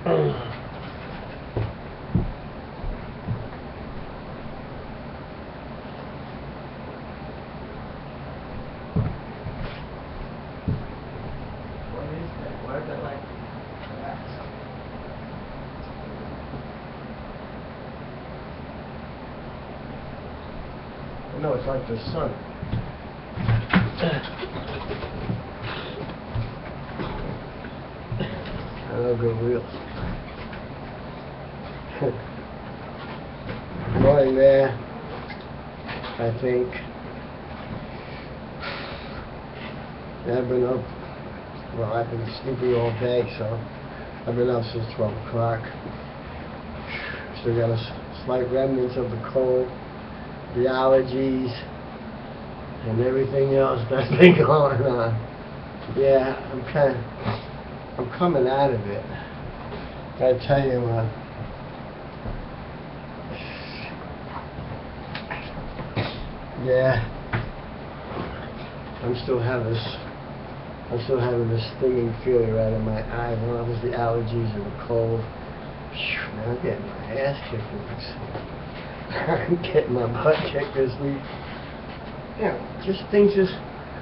Why is that like that? No, it's like the sun. Oh, good wheels. Morning there, I think. I've been up, well, I've been sleepy all day, so I've been up since 12 o'clock. Still got a slight remnants of the cold, the allergies, and everything else that's been going on. Yeah, I'm coming out of it. I tell you, yeah, I'm still having this stinging feeling right in my eye. Well, it was the allergies and the cold. Now I'm getting my ass kicked. I'm getting my butt kicked this week. You know,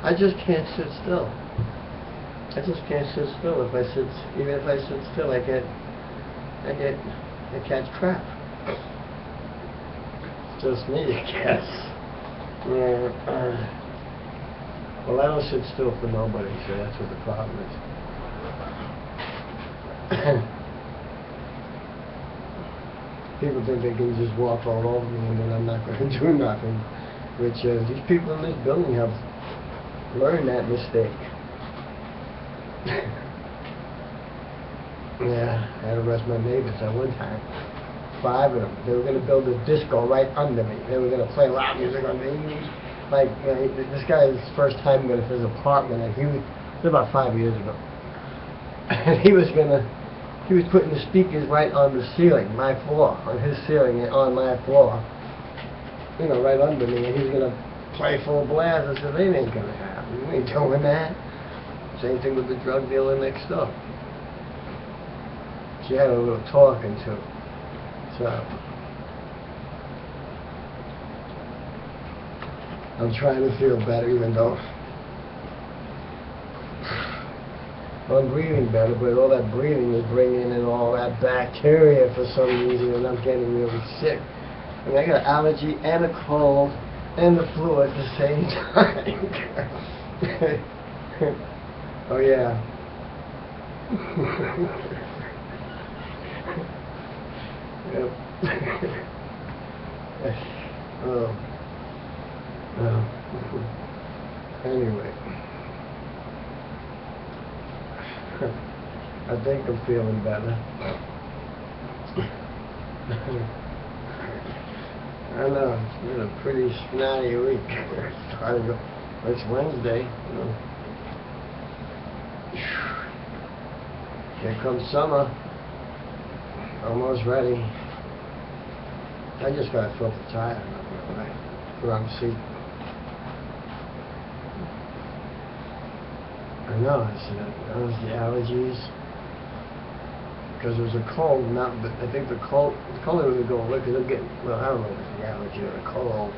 I just can't sit still. I just can't sit still. Even if I sit still, I catch crap. It's just me, I guess. Yeah. Well, I don't sit still for nobody, so that's what the problem is. People think they can just walk all over me and then I'm not going to do nothing. Which these people in this building have learned that mistake. Yeah, I had to arrest my neighbors at one time. 5 of them. They were going to build a disco right under me. They were going to play loud music on me. Like, this guy's first time going to his apartment, and it was about 5 years ago. And he was putting the speakers right on the ceiling, my floor, on his ceiling and on my floor. You know, right under me, and he's going to play full blast. I said, it ain't going to happen. You ain't doing that. Same thing with the drug dealer next door. She had a little talking to. So, I'm trying to feel better, even though I'm breathing better, but all that breathing is bringing in all that bacteria for some reason, and I'm getting really sick. I mean, I got an allergy and a cold and the flu at the same time. Oh yeah. Yep. Oh. Anyway. I think I'm feeling better. I know, it's been a pretty snotty week. It's Wednesday, you know. Here comes summer. Almost ready. I just got a filthy tire on my front seat. I know, that was the allergies. Because it was a cold, but I think the cold was going to go away because I'm getting, well, I don't know if it's the allergy or the cold,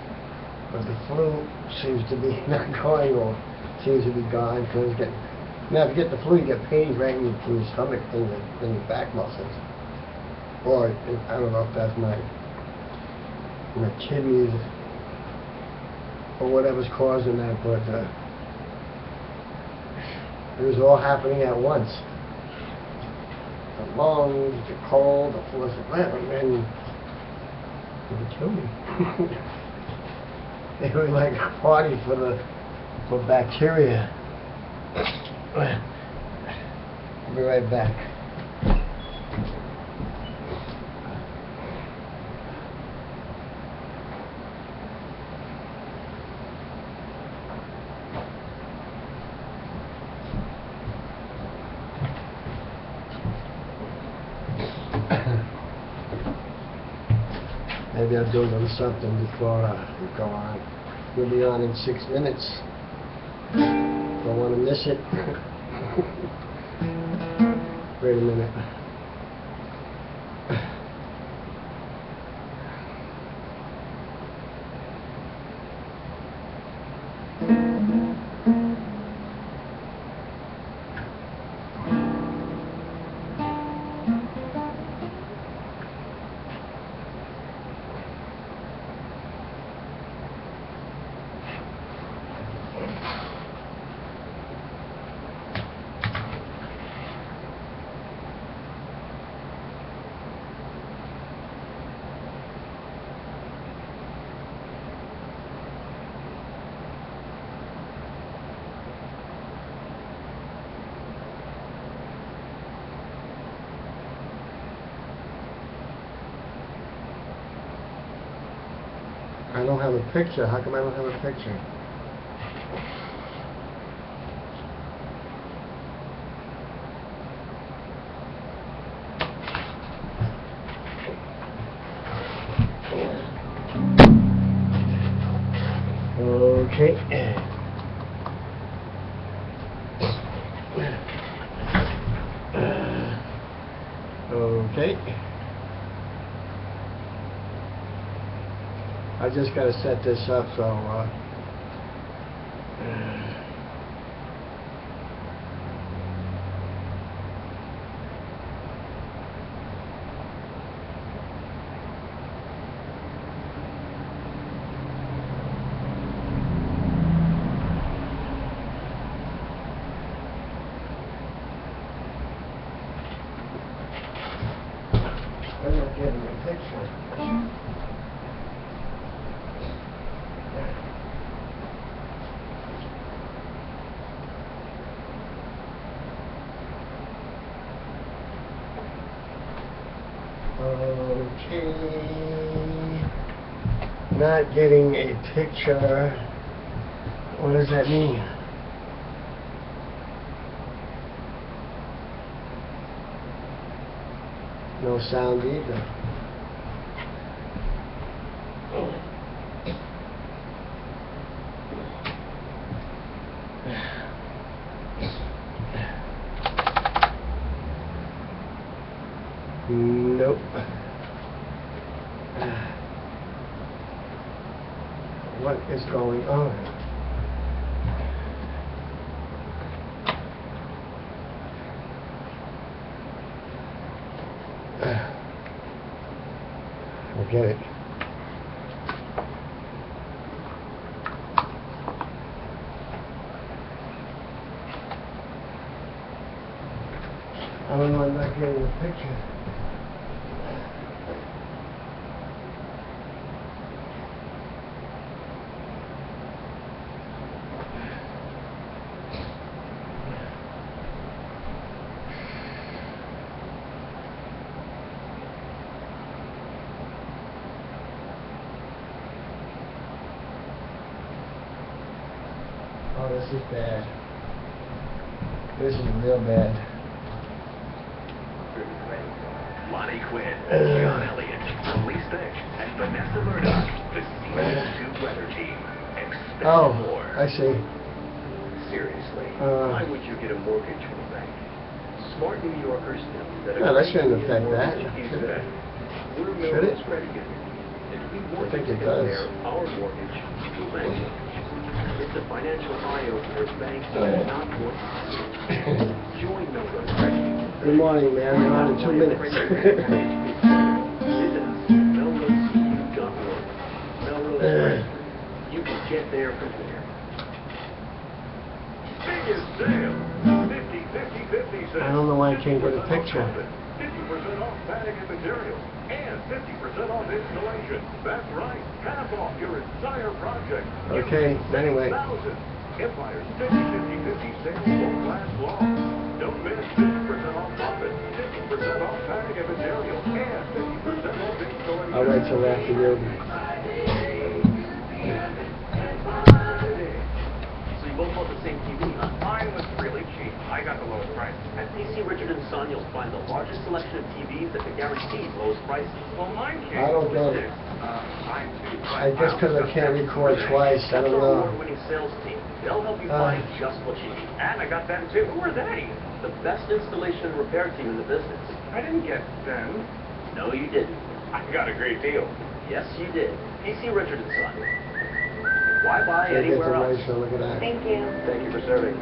but the flu seems to be not going, or seems to be gone. Because now if you get the flu, you get pains right in your stomach and your back muscles. Or, I don't know if that's my kidneys or whatever's causing that, but it was all happening at once. The lungs, the cold, the flu, and it would kill me. It was like a party for bacteria. I'll be right back. Maybe I'll do a little something before we go on. We'll be on in 6 minutes. Don't want to miss it. Wait a minute. I don't have a picture. How come I don't have a picture? Okay. Okay. I just got to set this up so I'm not getting a picture. Okay. Not getting a picture. What does that mean? No sound either. Nope. What is going on? Forget it. I don't know, I'm not getting a picture. Oh, this is bad. This is real bad. Lonnie Quinn, John Elliott, Elise Thick, and Vanessa Murdoch, the Season 2 weather team. Expect more. I see. Seriously, why would you get a mortgage from a bank? Smart New Yorkers know that No, that shouldn't affect that. We're Should it? Millrose Credit Union. If we I want think to it does. compare our mortgage to a bank mortgage, it's a financial eye-opener banks are not going to do. Join Millrose Credit Union. Good morning, man. We're on in 2 minutes. Visit us, melroseu.org. Melrose Credit. You can get there from here. Biggest sale. 50 sale. I don't know why I can't get a picture. 50% off padding and materials. And 50% off installation. That's right. Half off your entire project. Okay, anyway. Empire's 50 sale won't last long. Don't miss 50% off profit, 50% off padding and materials, and 50% off installation. I'll wait till after you. So you both bought the same TV, huh? Mine was really cheap. I got the lowest price. At PC Richard & Son, you'll find the largest selection of TVs at the guaranteed lowest prices. Well, mine came I don't get with it. this. Mine too. I guess because I can't record twice, I don't That's our know. award-winning sales team. They'll help you find just what you need. And I got them too. Who are they? The best installation and repair team in the business. I didn't get them. No, you didn't. I got a great deal. Yes, you did. PC Richard & Son. Why buy Can't get anywhere the else? ratio, look at that. Thank you. Thank you for serving.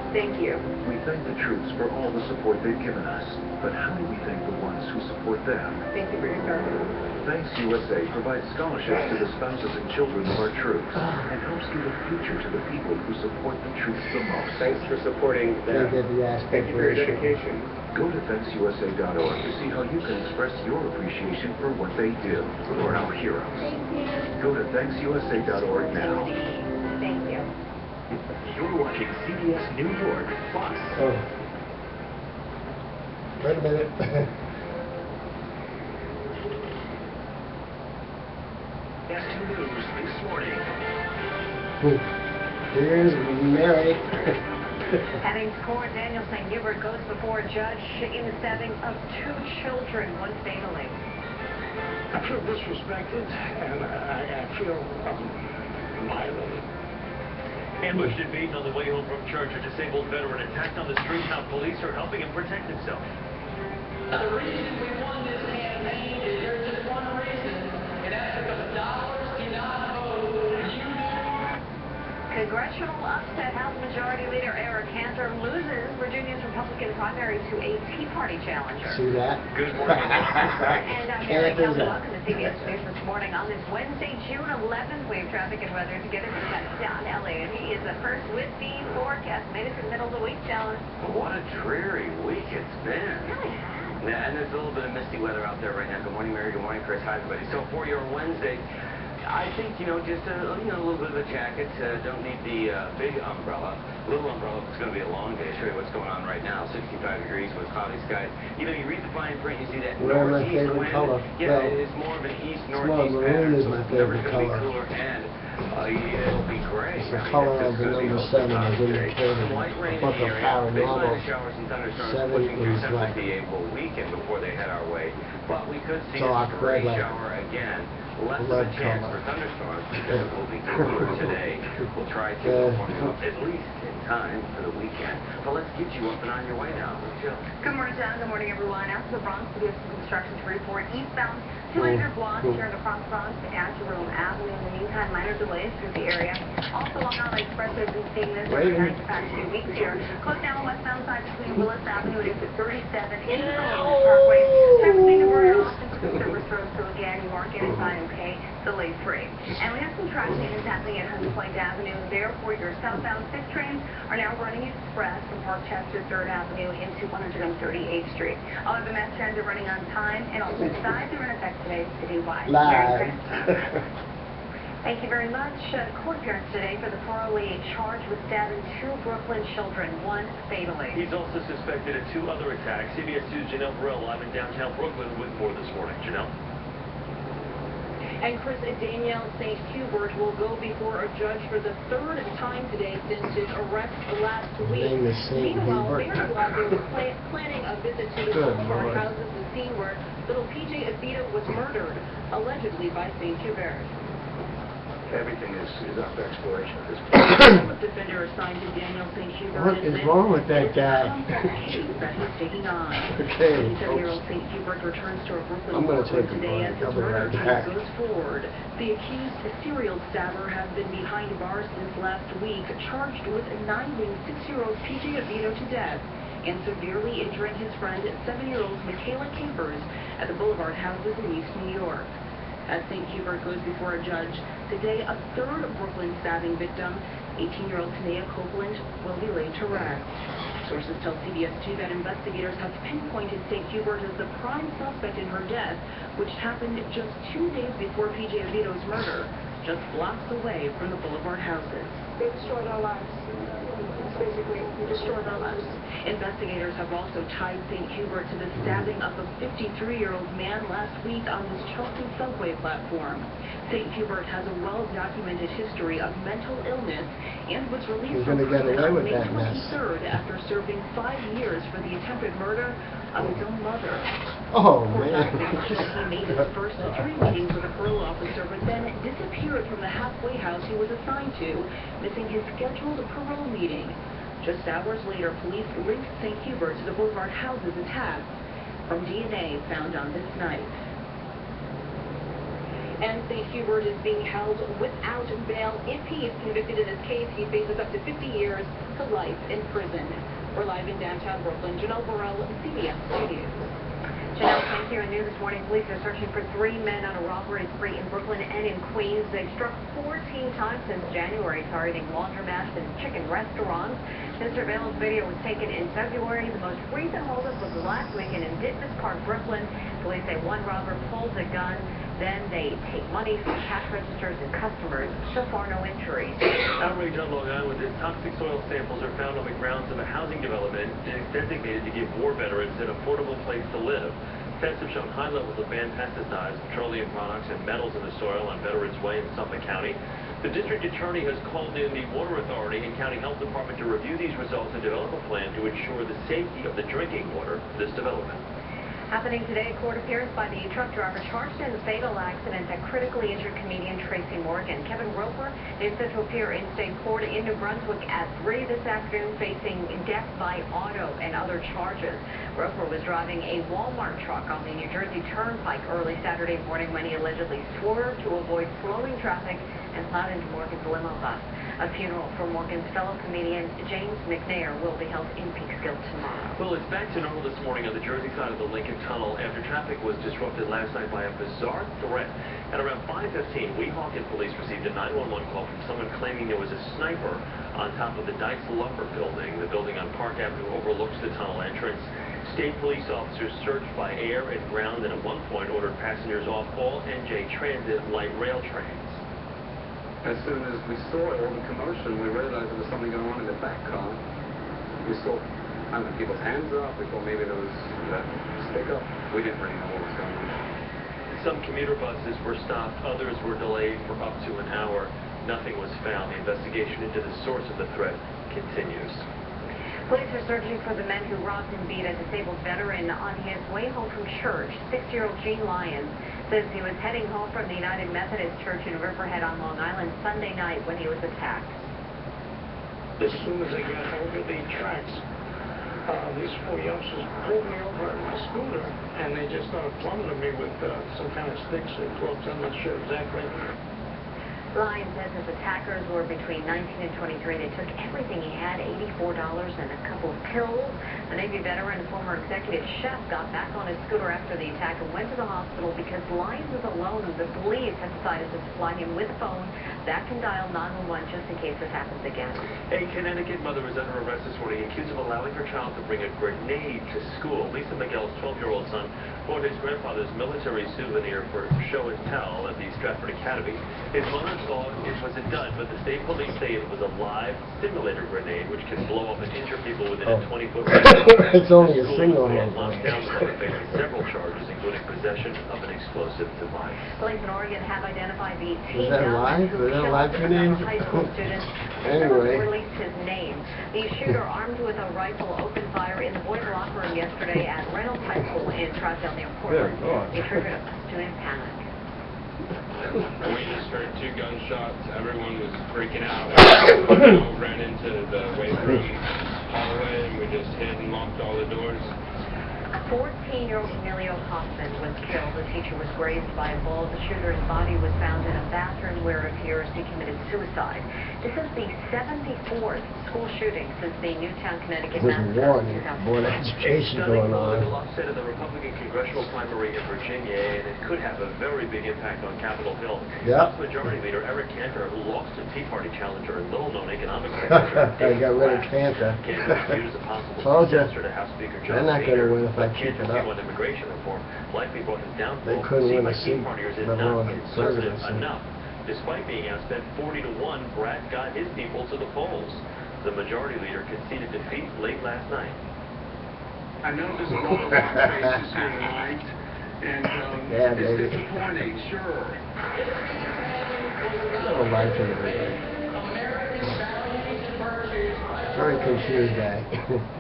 Thank you. We thank the troops for all the support they've given us, but how do we thank the ones who support them? Thank you for your service. Thanks USA provides scholarships to the spouses and children of our troops and helps give a future to the people who support the troops the most. Thanks for supporting Can't them. get the aspect Thank you for your ratio. dedication. Go to ThanksUSA.org to see how you can express your appreciation for what they do for our heroes. Thank you. Go to ThanksUSA.org now. Thank you. You're watching CBS New York Plus. Oh. Wait a minute. CBS 2 News this morning. Here's Mary. Heading to court, Daniel St. Hubert goes before a judge in the stabbing of 2 children, one fatally. I feel disrespected, and I feel violated. Ambushed and beaten on the way home from church, a disabled veteran attacked on the street. Now police are helping him protect himself. The reason we won this campaign is there's just one reason, and that's because dollars cannot vote. You do. Congressional upset. House Majority Leader Eric Cantor loses Virginia's Republican primary to a Tea Party challenger. See that? Good morning. And I'm Mary Can't do Kelly. that. Welcome to CBS News this morning on this Wednesday, June 11th. We have traffic and weather together with Don Elliott. He is the first with the forecast. Made it to the middle of the week, John. What a dreary week it's been. Really? Yeah, and there's a little bit of misty weather out there right now. Good morning, Mary. Good morning, Chris. Hi, everybody. So for your Wednesday, I think, just a little bit of a jacket. Don't need the big umbrella. Little umbrella. It's going to be a long day. Show you what's going on right now. 65 degrees with cloudy skies. You read the fine print, you see that Well, my northeast favorite wind. color. Yeah, Well, it's more of an maroon east-northeast pattern. is So my it's never favorite going to be color. cooler, and it'll be gray. The color of the number 7 is indicated in Light rain the book in of the area. Big paranormal. light showers and thunderstorms 7 pushing through is Central like PA for a weekend before they head our way. But we could see dark a gray red, like shower again. Less of blood a chance color. for thunderstorms because it will be cooler today. We'll try to warm you up at least in time for the weekend. But let's get you up and on your way now. Jill. Good morning, John. Good morning, everyone. Out to the Bronx, we have some construction to report. Eastbound, 200 blocks here in the Cross Bronx at Jerome Avenue. In the meantime, minor delays through the area. Also, Long Island Expressway has been seeing this every night the past few weeks here. Closed down on the westbound side between Willis Avenue and exit 37 in the Parkway. Traffic being diverted off into the service road, so again, you are getting by and pay delay free. And we have some track changes happening at Hunts Point Avenue. Therefore, your southbound 6 trains are now running express from Parkchester 3rd Avenue into 138th Street. All of the mass trains are running on time, and all the sides are in effect today citywide. Live. Thank you very much. Court appearance today for the parolee charged with stabbing 2 Brooklyn children, one fatally. He's also suspected of 2 other attacks. CBS 2's Janelle Burrell live in downtown Brooklyn with more this morning. Janelle? And Chris, Danielle St. Hubert will go before a judge for the 3rd time today since his arrest last week. name is St. Meanwhile, Hubert. Mayor de Blasio was planning a visit to the Good Boulevard Lord. houses, the scene where little PJ Evita was murdered, allegedly by St. Hubert. Everything is up for exploration at this point. Defender assigned to Daniel St. Hubert. What is wrong with that guy? That he's taking on. Okay, 27-year-old folks. St. Hubert returns to a Brooklyn I'm gonna courtroom take a today break. as his I'll be murder right case back. goes forward. The accused serial stabber has been behind bars since last week, charged with knifing 6-year-old PJ Evita to death and severely injuring his friend, 7-year-old Michaela Capers, at the Boulevard houses in East New York. As St. Hubert goes before a judge today, a 3rd Brooklyn stabbing victim, 18-year-old Tanea Copeland, will be laid to rest. Sources tell CBS 2 that investigators have pinpointed St. Hubert as the prime suspect in her death, which happened just 2 days before PJ Evito's murder, just blocks away from the Boulevard houses. They destroyed our lives. Basically, they destroyed our lives. Investigators have also tied St. Hubert to the stabbing of a 53-year-old man last week on this Chelsea subway platform. St. Hubert has a well-documented history of mental illness and was released from prison on May 23rd after serving 5 years for the attempted murder of his own mother. Oh, Court man. documents show he made his first 3 meetings with a parole officer, but then disappeared from the halfway house he was assigned to, missing his scheduled parole meeting. Just hours later, police linked St. Hubert to the Boulevard houses attack from DNA found on this knife. And St. Hubert is being held without bail. If he is convicted in this case, he faces up to 50 years to life in prison. We're live in downtown Brooklyn. Janelle Burrell, CBS 2 News. Janelle, thank you. And new this morning, police are searching for 3 men on a robbery spree in Brooklyn and in Queens. They've struck 14 times since January, targeting laundromats and chicken restaurants. This surveillance video was taken in February. The most recent holdup was last weekend in Ditmas Park, Brooklyn. Police say 1 robber pulled a gun. Then they take money from cash registers and customers. So far, no injuries. Outrage on Long Island as toxic soil samples are found on the grounds of a housing development designated to give war veterans an affordable place to live. Tests have shown high levels of banned pesticides, petroleum products, and metals in the soil on Veterans Way in Suffolk County. The district attorney has called in the Water Authority and County Health Department to review these results and develop a plan to ensure the safety of the drinking water of this development. Happening today, a court appearance by the truck driver charged in the fatal accident that critically injured comedian Tracy Morgan. Kevin Roper is set to appear in state court in New Brunswick at 3 this afternoon, facing death by auto and other charges. Roper was driving a Walmart truck on the New Jersey Turnpike early Saturday morning when he allegedly swerved to avoid slowing traffic and plowed into Morgan's limo bus. A funeral for Morgan's fellow comedian James McNair will be held in Peekskill tomorrow. Well, it's back to normal this morning on the Jersey side of the Lincoln Tunnel after traffic was disrupted last night by a bizarre threat. At around 5:15, Weehawken police received a 911 call from someone claiming there was a sniper on top of the Dice Lumber building. The building on Park Avenue overlooks the tunnel entrance. State police officers searched by air and ground and at one point ordered passengers off all NJ Transit light rail trains. As soon as we saw all the commotion, we realized there was something going on in the back car. We saw, I don't know, people's hands up. We thought maybe there was a stick up. We didn't really know what was going on. Some commuter buses were stopped, others were delayed for up to an hour. Nothing was found. The investigation into the source of the threat continues. Police are searching for the men who robbed and beat a disabled veteran on his way home from church. 6-year-old Gene Lyons says he was heading home from the United Methodist Church in Riverhead on Long Island Sunday night when he was attacked. As soon as I got over the tracks, these 4 youngsters pulled me over on my scooter, and they just started plummeting me with some kind of sticks or clubs. I'm not sure exactly. Lyons says his attackers were between 19 and 23. They took everything he had, $84 and a couple of pills. The Navy veteran and former executive chef got back on his scooter after the attack and went to the hospital because Lyons was alone. The police have decided to supply him with a phone that can dial 911 just in case this happens again. A Connecticut mother is under arrest this morning accused of allowing her child to bring a grenade to school. Lisa Miguel's 12-year-old son bought his grandfather's military souvenir for show and tell at the Stratford Academy. His mother thought it was a dud, but the state police say it was a live simulator grenade which can blow up and injure people within a 20-foot range. It's only a single hand. Lockdown mother facing several charges, including possession of an explosive device. Police in Oregon have identified the Is that live? Is that live grenade? high school student. Anyway. Released his name. The shooter, armed with a rifle, opened fire in the boys' locker room yesterday at Reynolds High School in Troutdale near Portland. It triggered a student panic. We just heard 2 gunshots. Everyone was freaking out. We ran into the weight room hallway and we just hid and locked all the doors. 14-year-old Emilio Hoffman was killed. The teacher was grazed by a bullet. The shooter's body was found in a bathroom where it appears he committed suicide. This is the 74th school shooting since the Newtown, Connecticut massacre in 2004. Board of Education going on. Political upset in the Republican congressional primary in Virginia, and it could have a very big impact on Capitol Hill. Yep. House Majority Leader Eric Cantor, who lost to Tea Party challenger and little-known economics professor I got rid of Cantor. Cantor is viewed as a possible Told ya. successor to House Speaker They're John not going to Boehner, win if I but keep it Cantor's view up. on immigration reform likely brought his downfall. They couldn't Seen win by a Tea seat, Partiers is let not alone conservative conservatives. enough. Despite being outspent 40-1, Brad got his people to the polls. The majority leader conceded defeat late last night. I know there's a lot of long faces here tonight, and Yeah, it's baby. disappointing, sure. I don't like it every day. Very confused guy.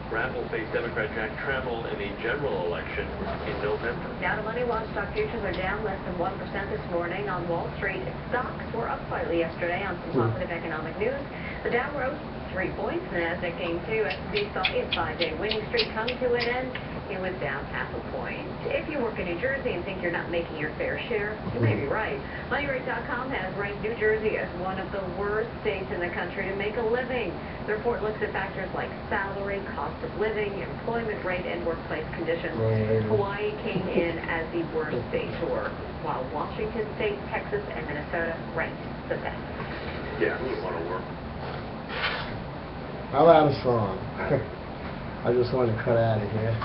Brad will face Democrat Jack Trammell in the general election in November. Now the money watchdog futures are down less than 1% this morning on Wall Street. Stocks were up slightly yesterday on some positive economic news. The Dow rose 3 points. NASDAQ came too. S&P saw its 5-day winning streak come to an end. It was down 0.5 point. If you work in New Jersey and think you're not making your fair share, you may be right. MoneyRate.com has ranked New Jersey as one of the worst states in the country to make a living. The report looks at factors like salary, cost of living, employment rate, and workplace conditions. Hawaii came in as the worst state to work, while Washington State, Texas, and Minnesota ranked the best. Yeah, who would want to work? How about a song? I just want to cut out of here.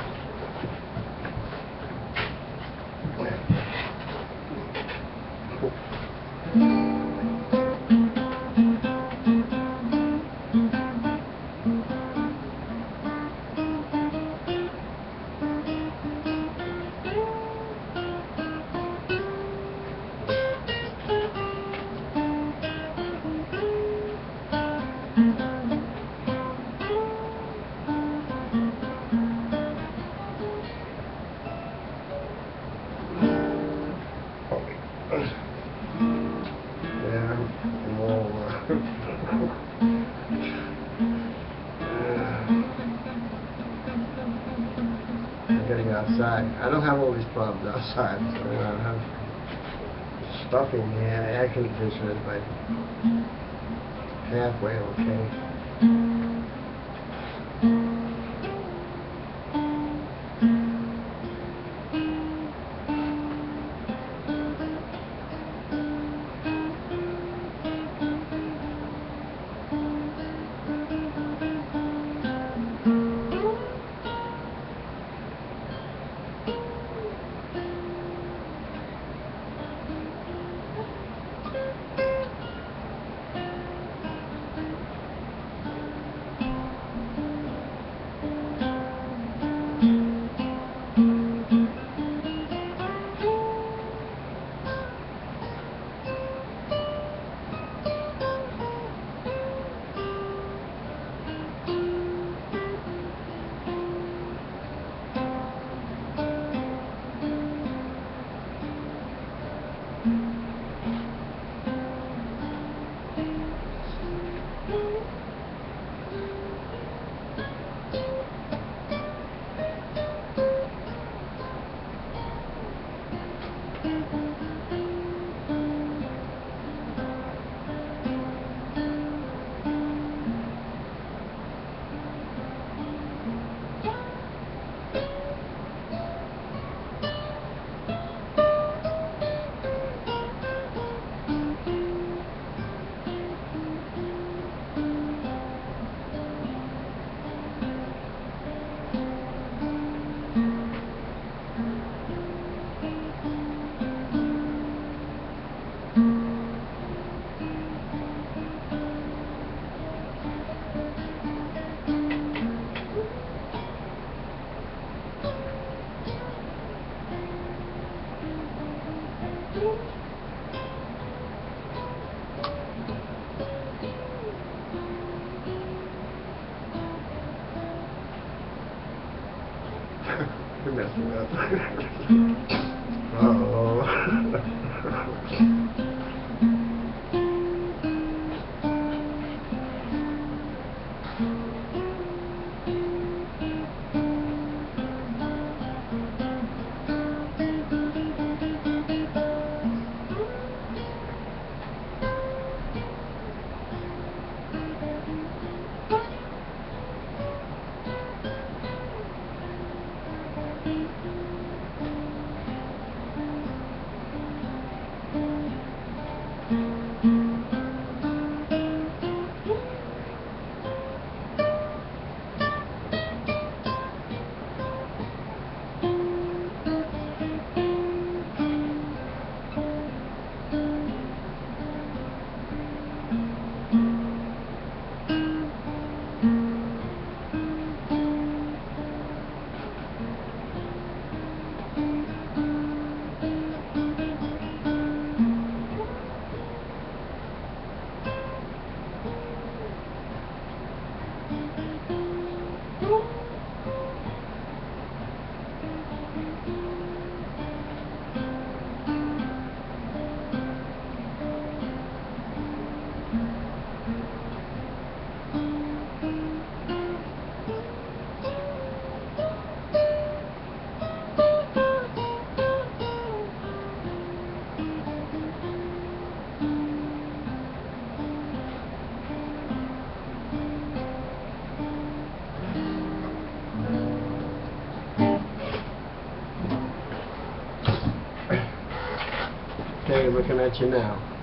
Getting outside. I don't have all these problems outside. So I don't have stuff in the air conditioner is like halfway okay. You're messing up. Uh-oh. Okay, looking at you now.